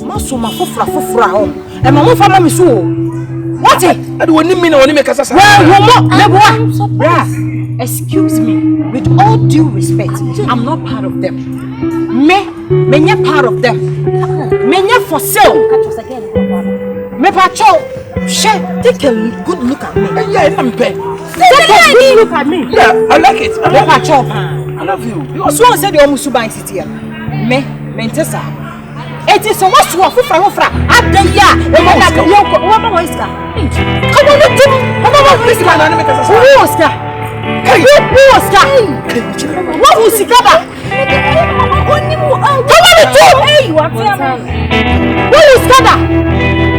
Maso mafofra ho. E mama fa mama so. What? I don't need me no make us. Excuse me, with all due respect, I'm not part of them. Me part of them. Me for sale. Me pacho. Take a good look at me. Yeah, I'm bad. Take a good look at me. Yeah, I like it. I love you. You also said you almost buy it here. Me Tessa. It is so much for Fra. At the year. Come on, Hey, Oscar! What was he got?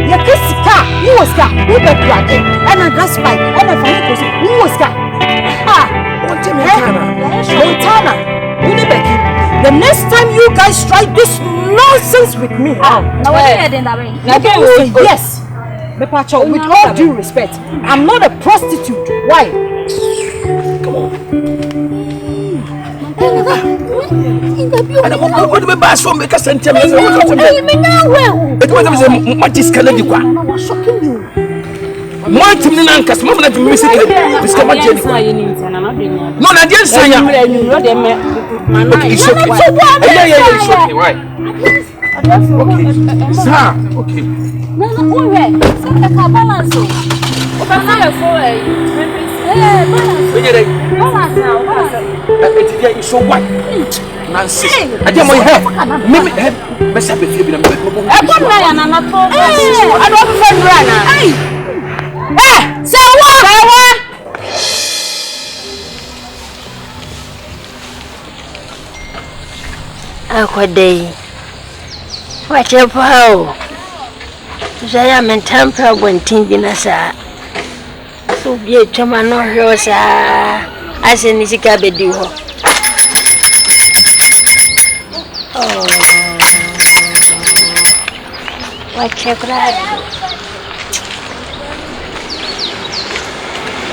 You kiss car, you Oscar, who the black and a gas pipe and a fire, who Oscar? Montana, Becky. The next time you guys try this nonsense with me, yes, Bepacho, with all due respect, I'm not a prostitute. Why? Come on. And I'm going to be back from because I'm telling you. It was much is Canada. I'm shocking you. One to me, because I'm not missing it. Discover Jenny. No, I didn't say you. It's okay. Yeah, it's okay. Right. Okay. Sir, okay. No, balance. Balance. So what? Nancy. I did my hair. Maybe best have a few minutes. I don't friend runner. Hey, say what? Day. What a pow. I am in temper when thinking as a so be a chamano rosa as in this cabin. Oh, what a crowd.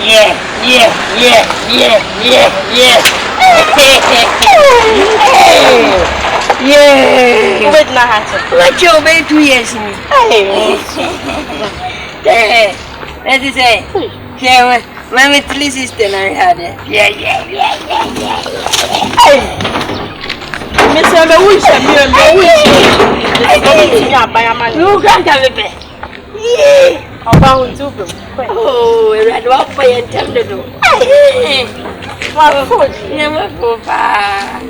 Yeah. Yeah. Wait, no, what you wait 2 years in me? That is it. Yeah, my little sister I had it. Yeah. Miss Emma, wish you can't have it. Yeah. About two. Oh, red walk by and tell the door. My food, never go back.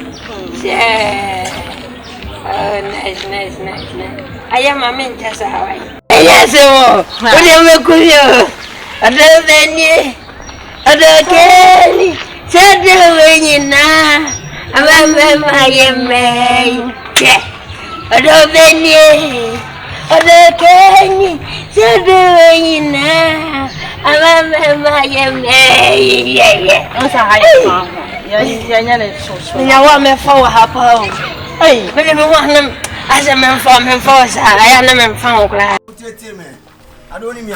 Yeah. Oh, nice. I am a mentor, Hawaii. Yes, what do you make with you? Other than you, other Kelly, said the way you now. I am made. Other than you, other Kelly, said the way you now. I am made. Yeah. What's a high farm? You want me for her. Hey, but if you want them as a man from him first, I am a man from class. I don't need me,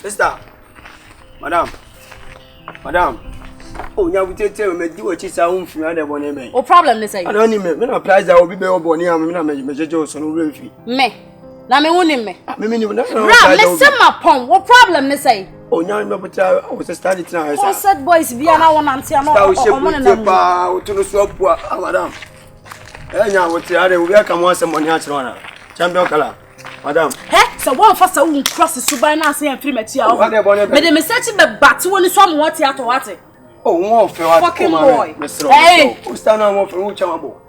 sister. Madam. Oh, now we tell me, do what is our own from other one. Oh, problem, they say. I don't need me. When I apply, I will be very bonny. I'm not Major Johnson. Me. Now, me won't me. I mean, you know, let's send my pong. What problem, they say? Oh, now I'm about to study tonight. I said, boys, be an hour and see. I'm not to the swap, madam. Enya wotiare we aka mo asem oni achirona champion kala madam so one fast won cross suban na say free mati a me de me search be bat woni so mo wati ato wati oh won fe wati fucking boy hey o stand na mo fe wo chamabo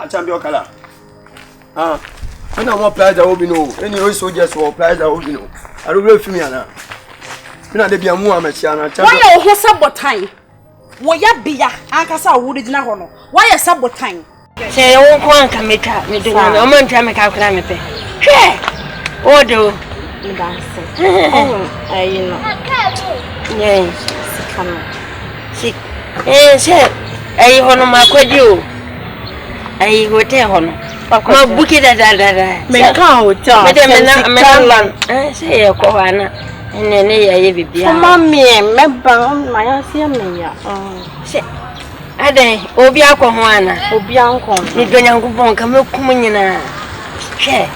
champion kala ana mo prize da obi no any o soldiers wo prize da obi no I don't feel me ana me na de bia mu amachia na champion why o ho sabotan wo ya bia ankasa wo de gina ho no why ya sabotan say won ko anka meka me do na o man twa meka kra me pe hwe o do me dance ayi no yeah sikama sik say ayi hono makwadi o ayi hotel hono ma buki da me ka hotel me de me na say e ko wana ene ne ya ye bibia mama me ba ma ya se me ya say Ade, obi akọ ho ana. Obi anko. Ni donyankopon ka mekum nyina. Hwe.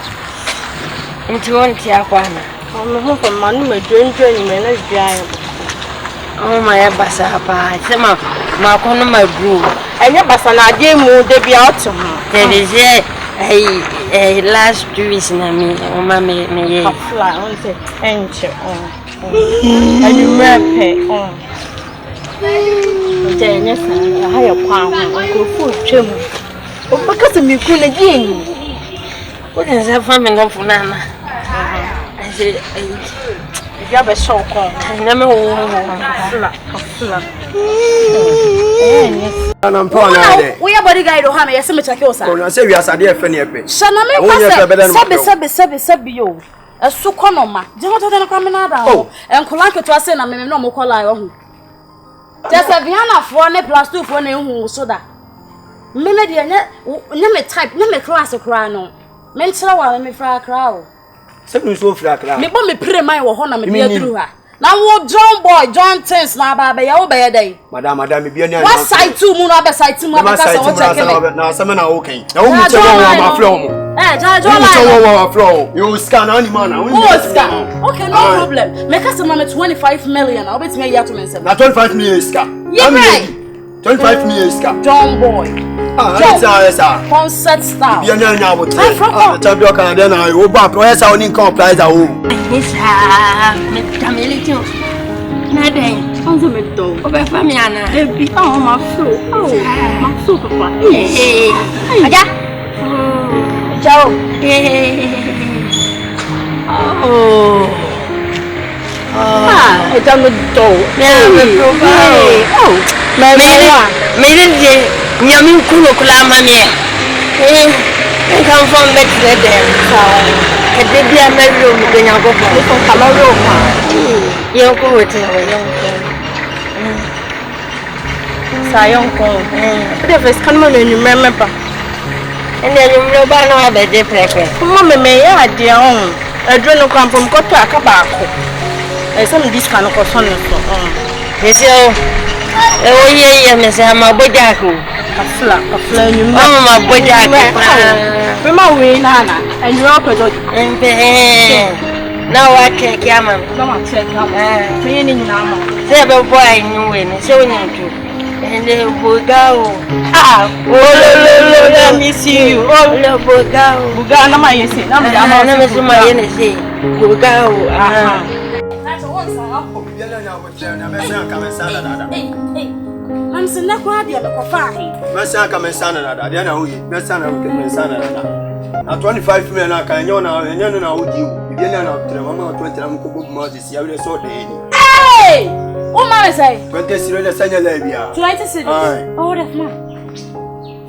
Nti wonti akọ ana. Me ho fa manu medwendwe ni me na bia. Oh my basa pa. Sema ma kono madru. Enye basa na ade mu de bia oto ho. Teleje last 2 weeks na me ye. Afla on se enche Anu mepe Jenya san ha ya kwa ho ko twem. Obaka se mi ku na gien. What is that family no funana? I say ya be show ko. Na me wo afla. Ana mpa na de. We your body guide o ha me yese me check o sa. O na se wi asade e fe ne epe. Shana me pa sabe yo. Esu konoma. Je ho to na kwa me na da ho. Enkola keto ase na me no mo kola yo ho. Just a Viana for ne plus 2 for ne hu so da. Me me de nye me type, nye me class kra no. Me nchira wa me fra kra o. Se no so fra kra. Me bo me pre man wo ho na me de aduru ha. Na wo John boy, John Tins na ba ya wo be ye dai. Madam me bia ni an. What side 2 mu na be side 2 mu aka so wo check me. Na se me na okay. Na wo mu che wo ma flow mu. Jo line. Wo flow. You scan any man na. Oh scan. Okay, no problem. Make us na 25 million. I bet me ya to me say. Na 25 million scan. Yeah, right. 25 million scan. John boy. That's concert style. Bia nya nya bote. Champion Canada na wo ba pro esa oni nkan prize a wo. Isa, me tamele ti o. Na den, Onzo me do. o be fa mi ana. Ebi ma flow. Ma flow papa. Aja. Ciao. Eja me do. Me de nyami kuno kula mame. Come from back there. Kede bia mero mu de nyagopo. Ko kamaro pa. Yo ko wote we yo ko. Sayon ko. De first kan mo nu member. Ene nyumro ba na abede preke. Mo me ya ade on. Adro no kwampom ko to aka ba ko. Some discount ko so no so. Yesi o. E o ye me se ma boja ko. Afla nyum. Ma boja ko. We ma we na na. And you up do. Na wa keke ama. Na ma check am. Me ni nyina ma. Se be boy nyu we ni se o nyu. Ende bogao. Let me see you. Ole bogao. Buga na ma yesi. Na me ama. Na me so ma ye ne se. Bogao. I'm saying that kwa dia be ko fa he. Mesa ka mensana dada. Dia na huyi. Mesa na mensana dada. Na 25 million na kan nyo na enyo na odi o. Bia na na tre mama 20 na mko bob ma zi ya we so de ni. Hey! O ma say 20 siro le sanya la bia. 20 cities. Oh, that's ma.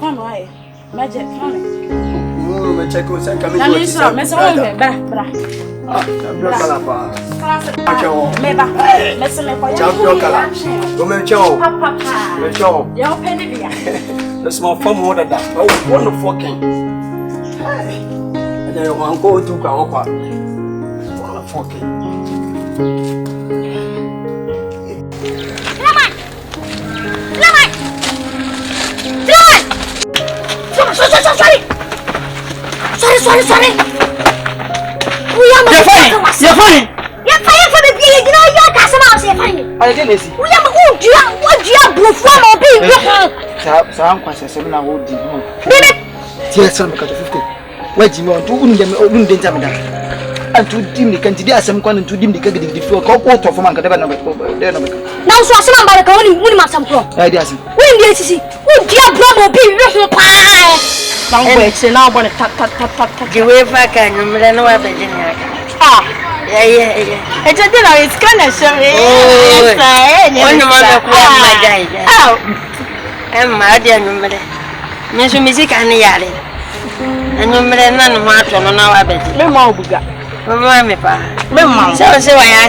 Come on. Magic family. Me check on sen ka me. Na me so, me so bra. Champion kala pa. Me ba. Me se me ko. Champion kala. Go me chow. Papa. Me chow. Ya open it bia. The small farm order that. Oh, wonderful king. And then you want go to Kunkra. Wonderful king. Sorry. You're funny. You're fine for the beer. You know you're customer. You're fine. I didn't see. We are what do you blue from or be? Sam kwase se na wo di mo. Baby. Tie sam ka 50. Waji me on to unu dem unu den tam da. Antu dim ni kan ti dia asem kwan antu dim ni ka gidi gidi fo ko to fo man ka de na me. Now so asem ba ka woni masam kro. Ai dia asem. Woni dia sisi. Wo dia blue or be we pa. Now wait, say now bonnet tap. The way back and you know what I did. Yeah. It's a dinner, it's kind of sorry. One mother called my guy. I'm mad, and Miss Music and Yari. And you may none want to know our bed. Memo Buga. Mamma, Memo, so I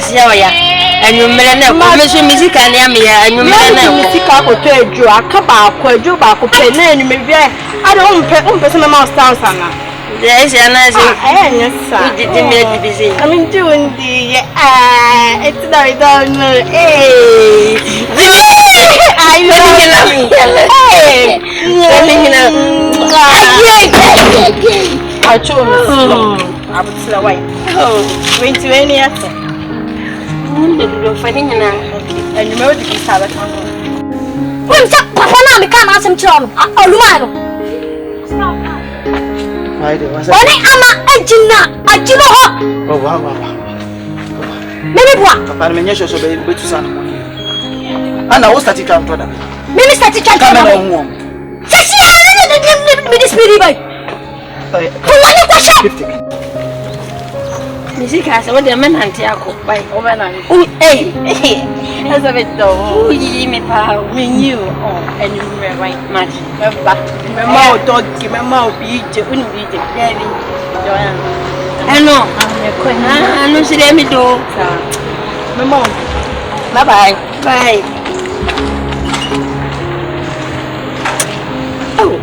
see ya. And you may know Miss Music and Yammy, and you may know Musica or trade you a capa, quadru back, or pen, you may be. I don't pay person amount of there is another. Yes, sir. Didn't make me busy. I'm doing the it's not, I don't know. Hey, I love you. pacho no. Abutla why? Oh, 20 years. Ndilo fanya na. And you know the kisaba kan. Wonsa papa na me kan asem kire no. Oluma no. Why do I say? Oni ama ajino ho. Oh wow. Meme bua. Papa me nyesho so be to sana. Ana wo start count order. Meme start count order. Kamera wo. Sisi me this spirit boy. Wani kwasha. 50. Nisika sa wode men anti akọ bai. O me na. As a bit though. You me pa. Me knew. Oh, and you were right. Match. Remember. Remember dog, remember be je, unu be je. Baby. Joanna. Ano. Ah, Ano sire mi do. Mama. Bye bye. Bye. Oh.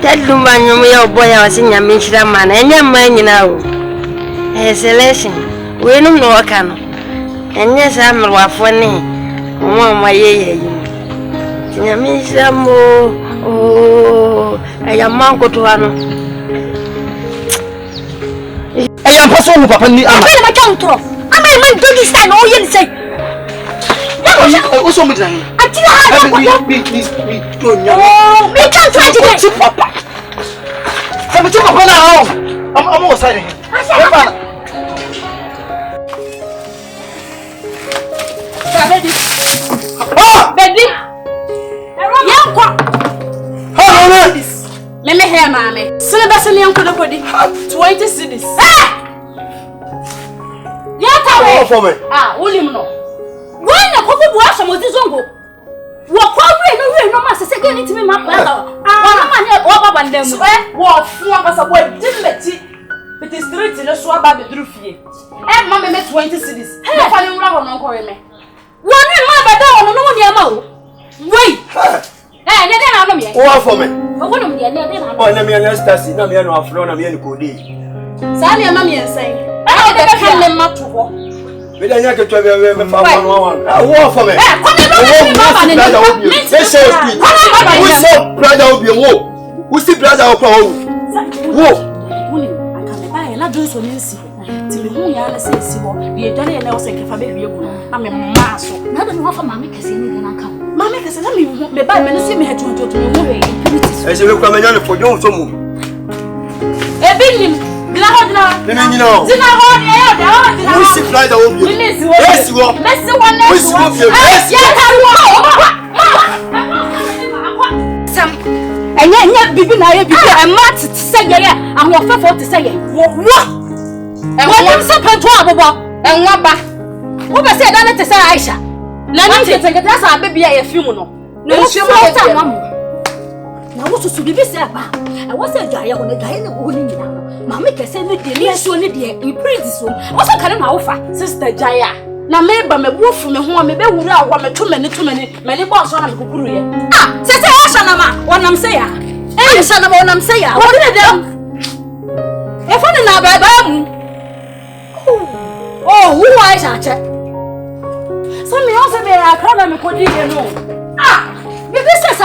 Taduma nyomu ya oboya wasinya minshira mana. Enya manyina o. Selection. We no waka no. Enya sa mrwafo ne. Omo yeye yi. Nya minshira mo. Oh, aya manko to ano. Aya paso mu papa ni ama. Abele ma contro. Ama man do this time o yen say. O so mu dan. Atira ha ko. Bi to nya. Oh, me can't try to get papa. Sabe tu papa na o. Am o sai. Papa. Baby. Yanko. Hello. Meme hair mama. Sina basa ni yanko dokodi. 20 cedis. Yanko we. For me. Ulim no. Wana ko bu aso mo zizongo. Wo kwa we no ma se ke ni timi ma plaza. Wana ma ne o baba ndem. Wo fu abasa wo dimeti. It is street no so aba be duru fie. Ma me 20 cedis. Na fa ni nwura ho no nko we me. Wani ma bada ono no ni ama o. Wait. Ne de na no me. Wo for me. Ogono me ne de na. Oh, na me na stasi na me no afro na me ni kodi. Sa ni ama me ensan. De ka me mato ho. Me da nya ke to be me fa one one. Wo for me. Ko ne no me baba ne. Me say speed. Wo so brother obi wo. Wo si brother o pa wo. Wo. Woni aka me ba na do so ne nsi. Ti me hu ya na se nsi ho. Bi dole na o se ke fa be wie gu. Na me ma so. Na do no fa mama kese ni na ka. Mama kese na me ba me no si me ha tutu me hu we impurities. E se we kwa me nya ne fo jo so mu. Ebinim. Dina ho dina. Dina nyina o. Dina ho de e de ho dina. Wo si brother obi. Yes wo. Yes wo. Messi wo ne. Wo si wo fie. Yes. Ya ka wo. Sam. Enya bibi na ye bibi e mat se ye ahofefo te se ye. Wo. Wọ́n sẹ́ pẹ̀ntọ́ àbọ̀bọ̀ ẹ̀wọ̀n ba. Wọ́n bẹ̀ sẹ́ ẹ̀dá ní ti sẹ́ Aisha. Lẹ́nu tẹ̀tẹ̀kẹ̀tẹ̀ sẹ́ àbẹ̀bí ẹ̀yẹ fíìmù nọ. Ní wọ́n fíìmù ọ̀tá wọn mọ̀. Na wọ́n soso bíbí sẹ́ ẹ̀bá. Ẹ̀wọ́n sẹ́ ẹ̀dá ayẹ wọn ẹ̀dá ayẹ ní wọ́n ní nyina. Màmí kẹsẹ́ ní diẹ ní ẹ̀ṣọ́ ní diẹ ìpírìtì so. Wọ́n sẹ́ kàrí náà wọ́fà. Sísítà Jaya. Na mẹ́ẹ̀bà mẹ́bú fún mi hún mi bẹ́ wúrẹ́ àwọn mẹ́túmẹ́ni bọ́ọ̀sọ́ náà mi kúkúrú yẹ. Sẹ́sẹ́ Aisha nama wọnam sẹ́ yà. Aisha nama wọnam sẹ́ yà. Wọ́n ní dẹ́m. Ẹ̀fọ́ ni nà bẹ́ẹ̀ mu. Oh, who is Acha? Some me also be a crowd and me could no. If this is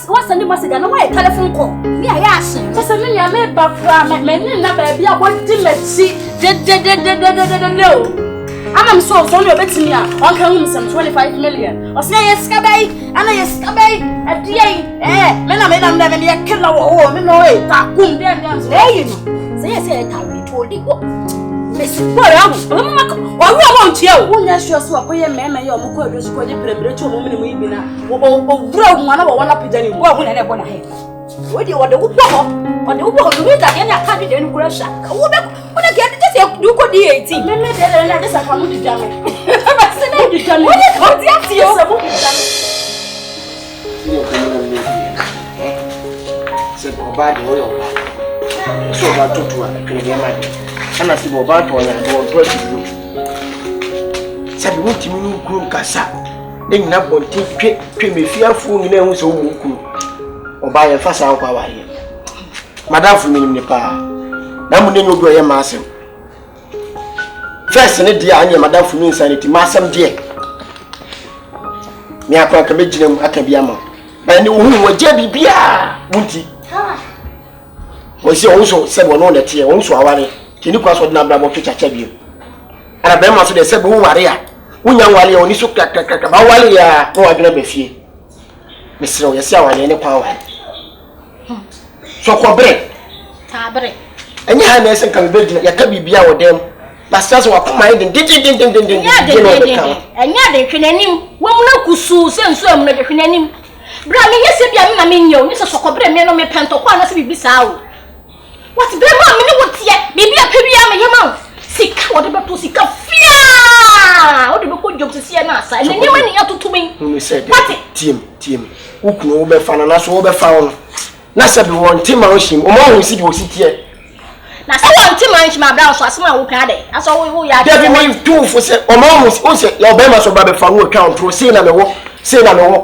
what's the name of the telephone call? Me, I ask. Just a minute, I made back from men, baby. I want to let see. No. I'm so sorry about me. I'll come some 25 million. Or say, yes, Scabay, and I Scabay at the men, I made them never be a killer or woman. No, boom, there you know. Say, I said, I told you. Boy, won't you? Won't you show us what we may or Moko is going to prepare to a woman in Mina or grow one of one up with any war when I want to have. What do you want the Uber or the Uber to read again? I can't do Russia. When I get this, you could be 18. Maybe I just come to Jamie. What do you said, bad oil. So I took to her. And I said, about one and go to you. Said, what you mean, Kunkra? Then not one thing, pay me fearful in a so or buy a fast out power here. Madame from in the power. Now, when you go a massive. First, and dear, and Madame from insanity, Massam dear. Me, I can't make them at a biamo. But you who were Jebby Bia, won't he? o si o so se bo no na tie o so aware kini kwa so na bra mo twacha bio ana be ma so de se bo ware a wonya wale oni so kakaka ba wale ya no adwena ba fie mesre o yesi awale ne kwa wale so kobre tabre anya ha na ese kan be gina ya ka bibia wo dem basta so wakoma yin din anya de hwenanim wo mu na kusu senso am na de hwenanim bra me yesi bia na me nyo ni so kobre me no me pento kwa na se bibisa wo what be ma me ne wotie bibia pa bia me yema sika wo de beto sika fia wo de be ko job sisi na asa ne nyema ni atutumi me say team ukunu wo be fa na so wo be fa wo na se be won team a wo shim o ma wo si di wo si tie na se won team an shima bra so asema wo ka de aso wo ya de me do fo se o ma wo se ya be ma so ba be fa wo account ro se na me wo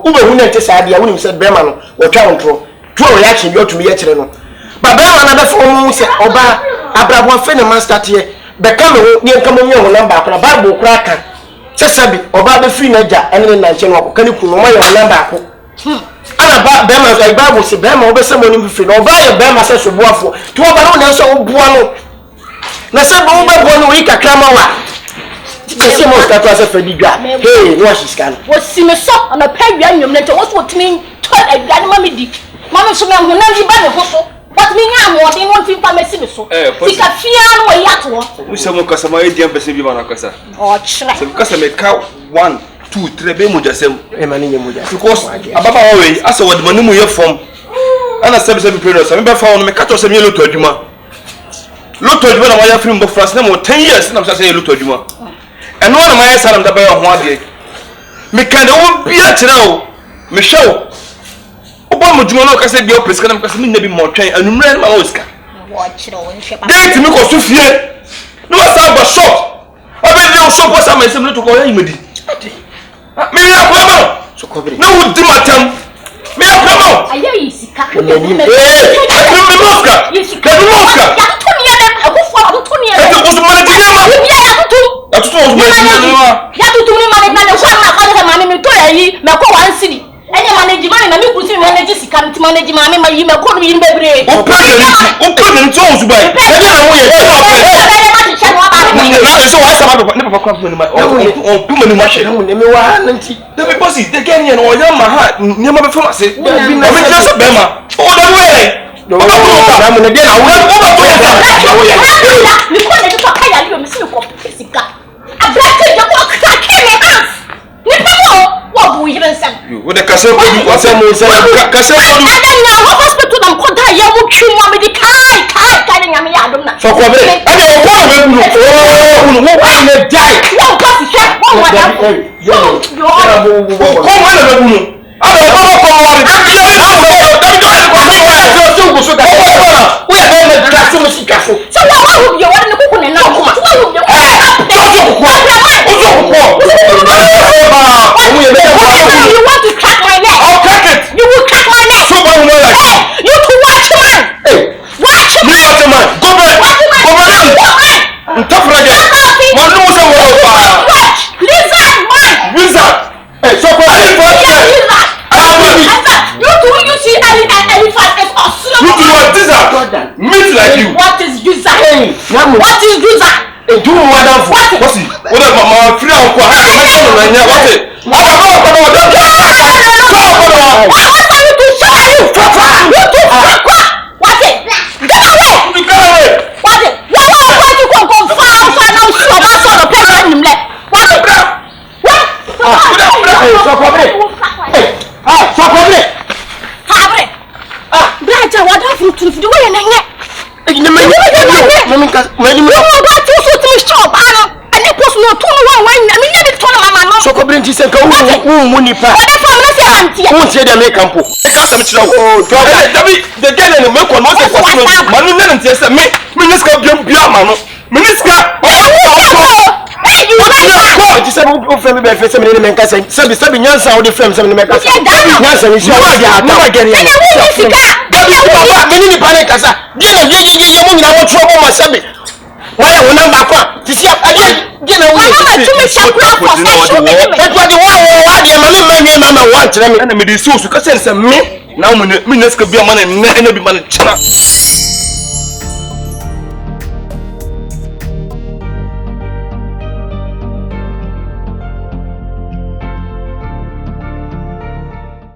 wo be hu na nte sa dia wo ni se be ma no wo account ro to o ya chi bi o tumi ye kire no ba be ma na be fo mo se oba abrabo fe na master tie be ka me wo ni nka mo nwe ho number ko na bible kura ka se sabi oba be free na ja ene na nche no ko ni kunu mo ye ho number ko ana ba be ma so bible se be ma wo be se mo ni free no oba ye be ma se so boafo to oba no na so wo boa no na se bo be boa no wi kakra ma wa se mo sta to ase fa di dwa hey no shi scan wo si me so na pa dwa nwom na te wo so timi to adwa ma me di ma me so me ho na di ba ne ho so what me nya mo de won tin pa me si me so sika fia no wa yato wo se mo kasa ma e di am pese bi ma na kasa o chira se kasa me ka 1 2 3 be mo jasem e ma ni mo jasem because ababa wa we asa wod manu mu ye form ana se be period so me be fa won me ka to se me loto adwuma na ma ya film bo France na mo 10 years na me say loto adwuma eno na ma ya salam da ba ho ade me ka de wo bia kire o me hwe oba mo dwuma na o ka se bia o preska na me ka se me na bi mo twen anumre na ma o ska wo chira wo nhwe pa date me ko so fie no sa ba shop obi de shop o sa ma se me to ko ya imedi me ya kwama so kobre na wo di matam me ya kwama aye isika me moska ya to ni ya akufo to ni ya e to so ma di ma ya to so ma di ma ya to ni ma na so na ka ma me to yi me ko 1 city enye manage man na me kusi manage sika nti manage ma me ma yi me ko no yi bebre o president o so bai e na wo ye na so wa sama ne papa kwa ni ma o puma ni ma she na me wa nanti the people see the game no ya ma ha ni ma be fama se o me just be ma o da we no na mo ne de na wo ni ko ne to ka ya li me si ko sika abraka je ko ka ke ne ans ni pa wo bu yiren sam wo de kase ko du kase mo se kase ko du ada na ho hospital am ko da ya mu twi mo me di kai nya me ya adom na so ko be ade o ko we bu wo wa ne dai wo ko si she wo wa da ko ma le bu nu ade o ko mo wa ni so wa hu bi wa ne kuku ne na ko ma wa hu bi you want to crack my neck? I'll crack it. You will crack my neck. So what will I? Hey, you to watch man. Hey, watch me man. watch man. Go back. Go back. Tough again. What do you say? Watch. Lizard man. Wizard. Hey, so what? Lizard. You do you see elephant is awesome. You do what? Lizard. Meat like you. What is lizard? hey What is lizard? do mo wa dan fo What's it? What the mama free on kwa? What's it? What are you to show you? You to what it? Get away! You get away! What it? What you come far now show about sort of person him left. What it? What? so kobre so kobre Habre. Braja what have you to do in here? ni me You want to so to shop and it was no to one I mean it to mama no. so kobre nti se ka wu ni pa What if I'm not say auntie? wu se de me kampo Ka sam chira o to David the girl in me ko no se ko so manu na ntia se me niska bia ma no me niska Hey, you ko ti se bu frame be fe se me ne me nka se bi nyansa wo de frame se me me ka nyansa ni se wo de ata wa gere ni baba me ni pa ne kasa die na ye mo nyina wo tro mo ma se bi wa ya wo namba kwa ti se die na wo mama to me shakura for session me. e to di wa de ma me ma wa nkyere me na me de so ka se me na mo me niska bia ma na bi ma na chira